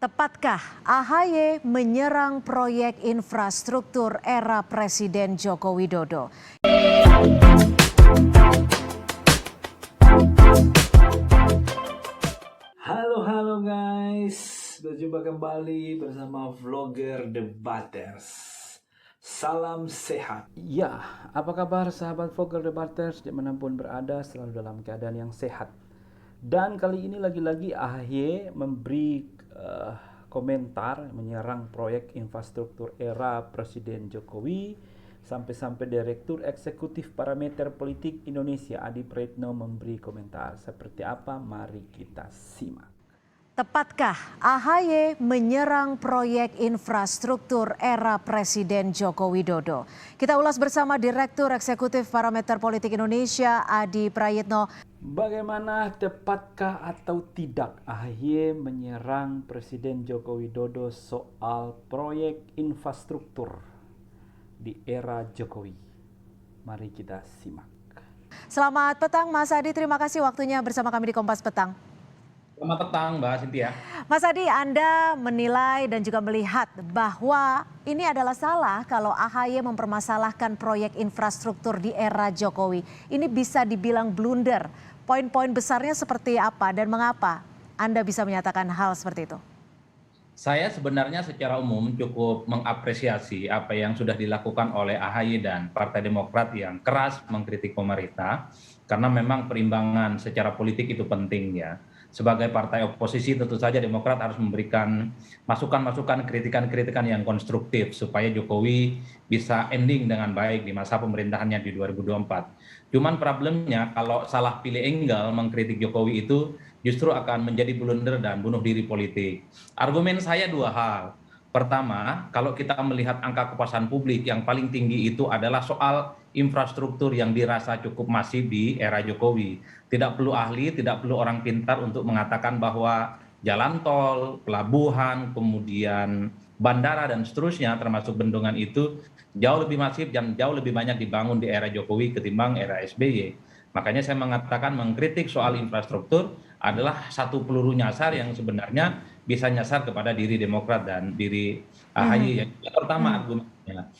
Tepatkah AHY menyerang proyek infrastruktur era Presiden Joko Widodo? Halo guys, berjumpa kembali bersama vlogger Debaters. Salam sehat. Ya, apa kabar sahabat vlogger Debaters dimanapun berada, selalu dalam keadaan yang sehat. Dan kali ini lagi-lagi AHY memberi komentar menyerang proyek infrastruktur era Presiden Jokowi. Sampai-sampai Direktur Eksekutif Parameter Politik Indonesia Adi Praetno memberi komentar. Seperti apa? Mari kita simak. Tepatkah AHY menyerang proyek infrastruktur era Presiden Joko Widodo? Kita ulas bersama Direktur Eksekutif Parameter Politik Indonesia Adi Praetno. Bagaimana, tepatkah atau tidak AHY menyerang Presiden Joko Widodo soal proyek infrastruktur di era Jokowi? Mari kita simak. Selamat petang Mas Adi, terima kasih waktunya bersama kami di Kompas Petang. Selamat petang Mbak Cynthia. Mas Adi, Anda menilai dan juga melihat bahwa ini adalah salah kalau AHY mempermasalahkan proyek infrastruktur di era Jokowi. Ini bisa dibilang blunder. Poin-poin besarnya seperti apa dan mengapa Anda bisa menyatakan hal seperti itu? Saya sebenarnya secara umum cukup mengapresiasi apa yang sudah dilakukan oleh AHY dan Partai Demokrat yang keras mengkritik pemerintah, karena memang perimbangan secara politik itu penting ya. Sebagai partai oposisi tentu saja Demokrat harus memberikan masukan-masukan, kritikan-kritikan yang konstruktif supaya Jokowi bisa ending dengan baik di masa pemerintahannya di 2024. Cuman problemnya kalau salah pilih angle mengkritik Jokowi itu justru akan menjadi blunder dan bunuh diri politik. Argumen saya dua hal. Pertama, kalau kita melihat angka kepuasan publik yang paling tinggi itu adalah soal infrastruktur yang dirasa cukup masif di era Jokowi. Tidak perlu ahli, tidak perlu orang pintar untuk mengatakan bahwa jalan tol, pelabuhan, kemudian bandara dan seterusnya termasuk bendungan itu jauh lebih masif dan jauh lebih banyak dibangun di era Jokowi ketimbang era SBY. Makanya saya mengatakan mengkritik soal infrastruktur adalah satu peluru nyasar yang sebenarnya bisa nyasar kepada diri Demokrat dan diri AHY. Yang pertama argumennya.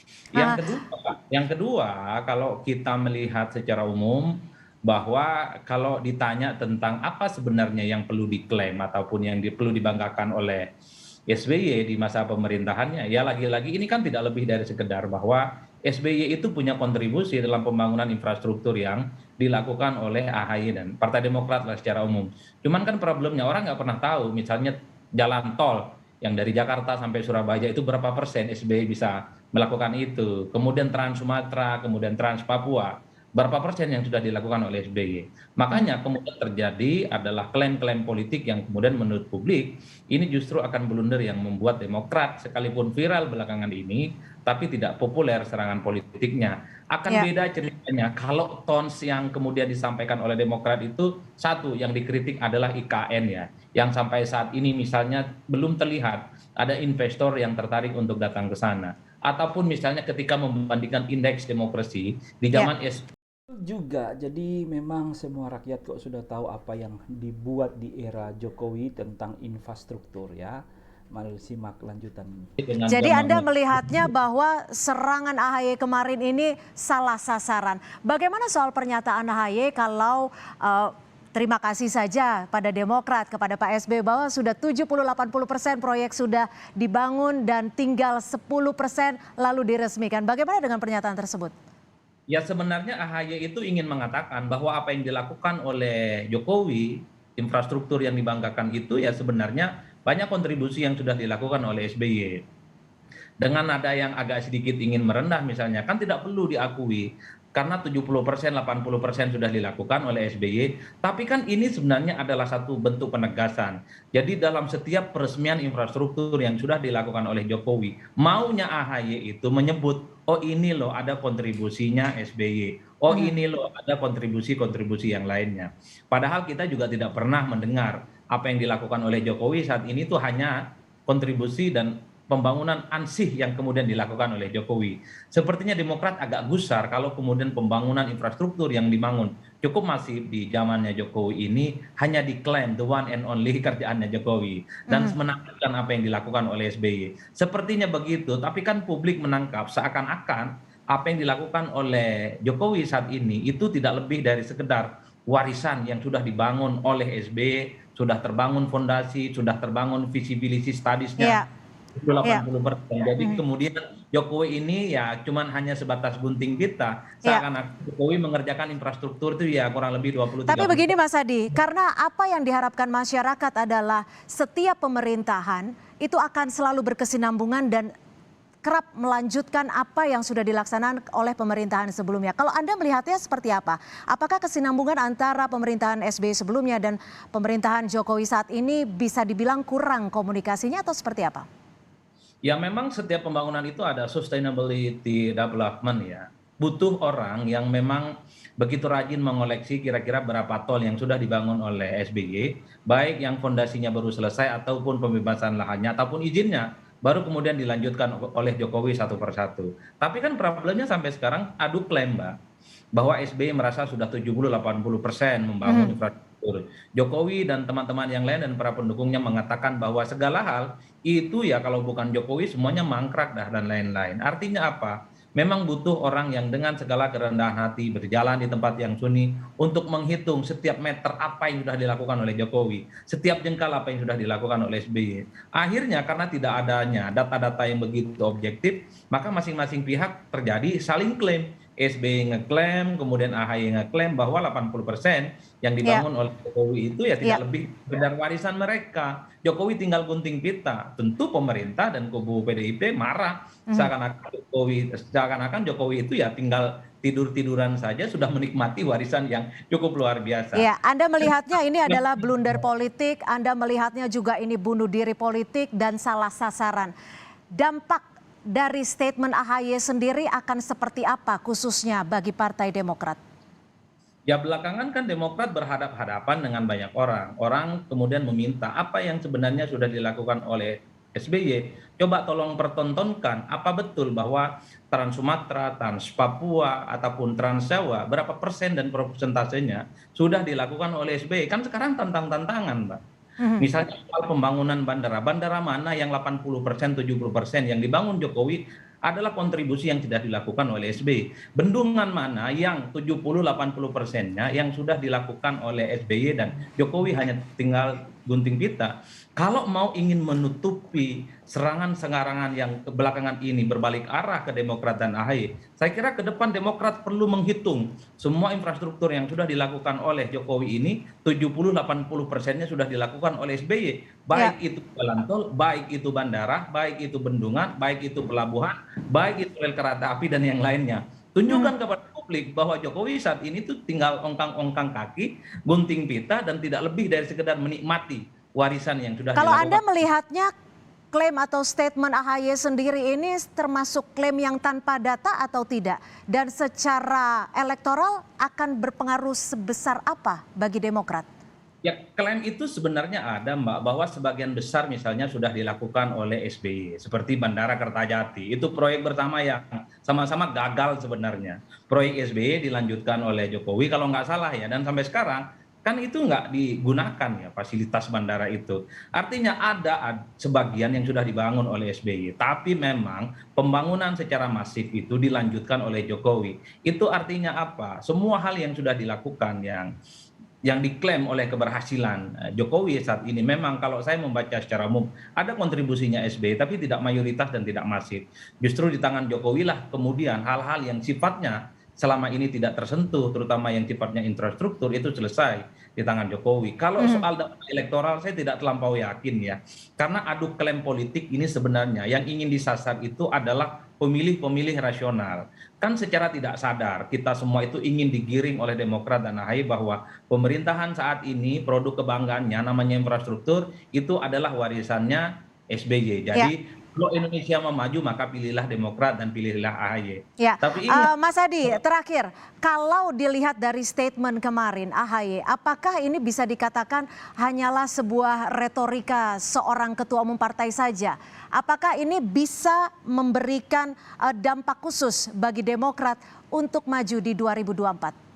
Yang kedua, kalau kita melihat secara umum bahwa kalau ditanya tentang apa sebenarnya yang perlu diklaim ataupun yang perlu dibanggakan oleh SBY di masa pemerintahannya, ya lagi-lagi ini kan tidak lebih dari sekedar bahwa SBY itu punya kontribusi dalam pembangunan infrastruktur yang dilakukan oleh AHY dan Partai Demokrat lah secara umum. Cuman kan problemnya orang nggak pernah tahu misalnya jalan tol yang dari Jakarta sampai Surabaya itu berapa persen SBY bisa melakukan itu. Kemudian Trans Sumatera, kemudian Trans Papua, berapa persen yang sudah dilakukan oleh SBY. Makanya kemudian terjadi adalah klaim-klaim politik yang kemudian menurut publik ini justru akan blunder yang membuat Demokrat sekalipun viral belakangan ini tapi tidak populer serangan politiknya. Akan beda ceritanya kalau tons yang kemudian disampaikan oleh Demokrat itu satu yang dikritik adalah IKN ya, yang sampai saat ini misalnya belum terlihat ada investor yang tertarik untuk datang ke sana. Ataupun misalnya ketika membandingkan indeks demokrasi di zaman Juga, jadi memang semua rakyat kok sudah tahu apa yang dibuat di era Jokowi tentang infrastruktur ya. Mari simak lanjutan. Jadi Anda melihatnya bahwa serangan AHY kemarin ini salah sasaran. Bagaimana soal pernyataan AHY kalau terima kasih saja pada Demokrat kepada Pak SBY bahwa sudah 70-80% proyek sudah dibangun dan tinggal 10% lalu diresmikan. Bagaimana dengan pernyataan tersebut? Ya sebenarnya AHY itu ingin mengatakan bahwa apa yang dilakukan oleh Jokowi, infrastruktur yang dibanggakan itu ya sebenarnya banyak kontribusi yang sudah dilakukan oleh SBY. Dengan nada yang agak sedikit ingin merendah misalnya, kan tidak perlu diakui. Karena 70%, 80% sudah dilakukan oleh SBY. Tapi kan ini sebenarnya adalah satu bentuk penegasan. Jadi dalam setiap peresmian infrastruktur yang sudah dilakukan oleh Jokowi, maunya AHY itu menyebut, oh ini loh ada kontribusinya SBY. Oh ini loh ada kontribusi-kontribusi yang lainnya. Padahal kita juga tidak pernah mendengar apa yang dilakukan oleh Jokowi saat ini itu hanya kontribusi dan pembangunan ansih yang kemudian dilakukan oleh Jokowi. Sepertinya Demokrat agak gusar kalau kemudian pembangunan infrastruktur yang dibangun cukup masif di zamannya Jokowi ini hanya diklaim the one and only kerjaannya Jokowi dan menangkapkan apa yang dilakukan oleh SBY. Sepertinya begitu, tapi kan publik menangkap seakan-akan apa yang dilakukan oleh Jokowi saat ini itu tidak lebih dari sekedar warisan yang sudah dibangun oleh SBY, sudah terbangun fondasi, sudah terbangun visibility studies-nya. Iya, Itu iya. 80%. Jadi kemudian Jokowi ini ya cuman hanya sebatas gunting pita. Iya. Seakan-akan Jokowi mengerjakan infrastruktur itu ya kurang lebih 20-30%. Tapi begini Mas Adi, karena apa yang diharapkan masyarakat adalah setiap pemerintahan itu akan selalu berkesinambungan dan kerap melanjutkan apa yang sudah dilaksanakan oleh pemerintahan sebelumnya. Kalau Anda melihatnya seperti apa? Apakah kesinambungan antara pemerintahan SBY sebelumnya dan pemerintahan Jokowi saat ini bisa dibilang kurang komunikasinya atau seperti apa? Ya memang setiap pembangunan itu ada sustainability development ya. Butuh orang yang memang begitu rajin mengoleksi kira-kira berapa tol yang sudah dibangun oleh SBY, baik yang fondasinya baru selesai ataupun pembebasan lahannya ataupun izinnya, baru kemudian dilanjutkan oleh Jokowi satu persatu. Tapi kan problemnya sampai sekarang adu klaim, Mbak, bahwa SBY merasa sudah 70-80% membangun infrastruktur. Jokowi dan teman-teman yang lain dan para pendukungnya mengatakan bahwa segala hal itu ya kalau bukan Jokowi semuanya mangkrak dah dan lain-lain. Artinya apa? Memang butuh orang yang dengan segala kerendahan hati berjalan di tempat yang sunyi untuk menghitung setiap meter apa yang sudah dilakukan oleh Jokowi, setiap jengkal apa yang sudah dilakukan oleh SBY. Akhirnya karena tidak adanya data-data yang begitu objektif, maka masing-masing pihak terjadi saling klaim. SBY ngeklaim, kemudian AHY ngeklaim bahwa 80% yang dibangun oleh Jokowi itu ya tidak lebih sekedar warisan mereka. Jokowi tinggal gunting pita. Tentu pemerintah dan kubu PDIP marah seakan-akan Jokowi itu ya tinggal tidur-tiduran saja sudah menikmati warisan yang cukup luar biasa. Iya, Anda melihatnya ini adalah blunder politik, Anda melihatnya juga ini bunuh diri politik dan salah sasaran. Dampak dari statement AHY sendiri akan seperti apa khususnya bagi Partai Demokrat? Ya belakangan kan Demokrat berhadap-hadapan dengan banyak orang. Orang kemudian meminta apa yang sebenarnya sudah dilakukan oleh SBY. Coba tolong pertontonkan apa betul bahwa Trans Sumatera, Trans Papua, ataupun Trans Jawa, berapa persen dan persentasenya sudah dilakukan oleh SBY. Kan sekarang tantang-tantangan, Mbak. Misalnya soal pembangunan bandara mana yang 80%, 70% yang dibangun Jokowi adalah kontribusi yang tidak dilakukan oleh SBY. Bendungan mana yang 70-80%-nya yang sudah dilakukan oleh SBY dan Jokowi hanya tinggal gunting pita. Kalau mau ingin menutupi serangan-serangan yang belakangan ini berbalik arah ke Demokrat dan AHY, saya kira ke depan Demokrat perlu menghitung semua infrastruktur yang sudah dilakukan oleh Jokowi ini 70-80%-nya sudah dilakukan oleh SBY. Baik itu jalan tol, baik itu bandara, baik itu bendungan, baik itu pelabuhan, baik itu rel kereta api dan yang lainnya. Tunjukkan kepada publik bahwa Jokowi saat ini tuh tinggal ongkang-ongkang kaki, gunting pita dan tidak lebih dari sekedar menikmati warisan yang sudah Kalau dilakukan. Anda melihatnya klaim atau statement AHY sendiri ini termasuk klaim yang tanpa data atau tidak? Dan secara elektoral akan berpengaruh sebesar apa bagi Demokrat? Ya klaim itu sebenarnya ada Mbak, bahwa sebagian besar misalnya sudah dilakukan oleh SBY. Seperti Bandara Kertajati, itu proyek bersama yang sama-sama gagal sebenarnya. Proyek SBY dilanjutkan oleh Jokowi kalau nggak salah ya, dan sampai sekarang kan itu nggak digunakan ya fasilitas bandara itu. Artinya ada sebagian yang sudah dibangun oleh SBY, tapi memang pembangunan secara masif itu dilanjutkan oleh Jokowi. Itu artinya apa? Semua hal yang sudah dilakukan yang diklaim oleh keberhasilan Jokowi saat ini memang kalau saya membaca secara umum ada kontribusinya SBY tapi tidak mayoritas dan tidak masif. Justru di tangan Jokowi lah kemudian hal-hal yang sifatnya selama ini tidak tersentuh, terutama yang sifatnya infrastruktur itu selesai di tangan Jokowi. Kalau soal dampak elektoral saya tidak terlampau yakin ya, karena adu klaim politik ini sebenarnya yang ingin disasar itu adalah pemilih-pemilih rasional. Kan secara tidak sadar kita semua itu ingin digiring oleh Demokrat dan AHY bahwa pemerintahan saat ini produk kebanggaannya namanya infrastruktur itu adalah warisannya SBY. Jadi Kalau Indonesia mau maju maka pilihlah Demokrat dan pilihlah AHY. Ya, Tapi ini Mas Adi, terakhir, kalau dilihat dari statement kemarin AHY, apakah ini bisa dikatakan hanyalah sebuah retorika seorang ketua umum partai saja? Apakah ini bisa memberikan dampak khusus bagi Demokrat untuk maju di 2024?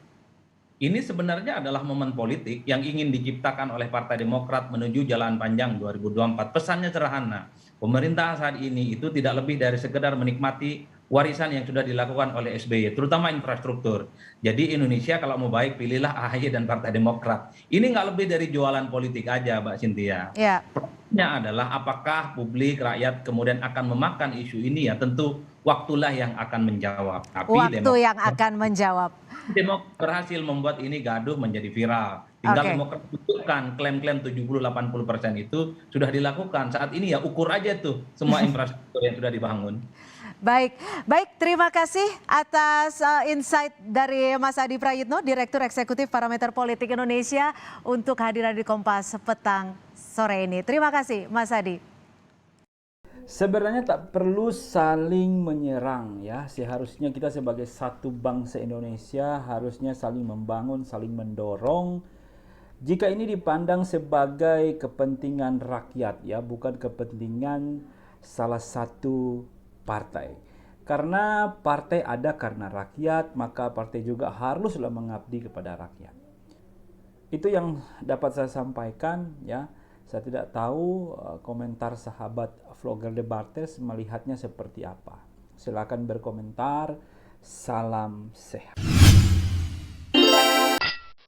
ini sebenarnya adalah momen politik yang ingin diciptakan oleh Partai Demokrat menuju jalan panjang 2024. Pesannya sederhana, pemerintah saat ini itu tidak lebih dari sekedar menikmati warisan yang sudah dilakukan oleh SBY, terutama infrastruktur. Jadi Indonesia kalau mau baik, pilihlah AHY dan Partai Demokrat. Ini nggak lebih dari jualan politik aja, Mbak Cynthia. Ya, Pertanyaannya adalah apakah publik, rakyat kemudian akan memakan isu ini, ya tentu waktulah yang akan menjawab. Tapi waktu yang akan menjawab. Demokrat berhasil membuat ini gaduh menjadi viral. Tinggal Oke. Demokrat tunjukkan klaim-klaim 70-80% itu sudah dilakukan. Saat ini ya ukur aja tuh semua infrastruktur yang sudah dibangun. Baik, baik. Terima kasih atas insight dari Mas Adi Prayitno, Direktur Eksekutif Parameter Politik Indonesia, untuk hadiran di Kompas petang sore ini. Terima kasih, Mas Adi. Sebenarnya tak perlu saling menyerang ya. Seharusnya kita sebagai satu bangsa Indonesia harusnya saling membangun, saling mendorong. Jika ini dipandang sebagai kepentingan rakyat ya, bukan kepentingan salah satu partai. Karena partai ada karena rakyat, maka partai juga haruslah mengabdi kepada rakyat. Itu yang dapat saya sampaikan ya. Saya tidak tahu komentar sahabat vlogger debaters melihatnya seperti apa. Silakan berkomentar. Salam sehat.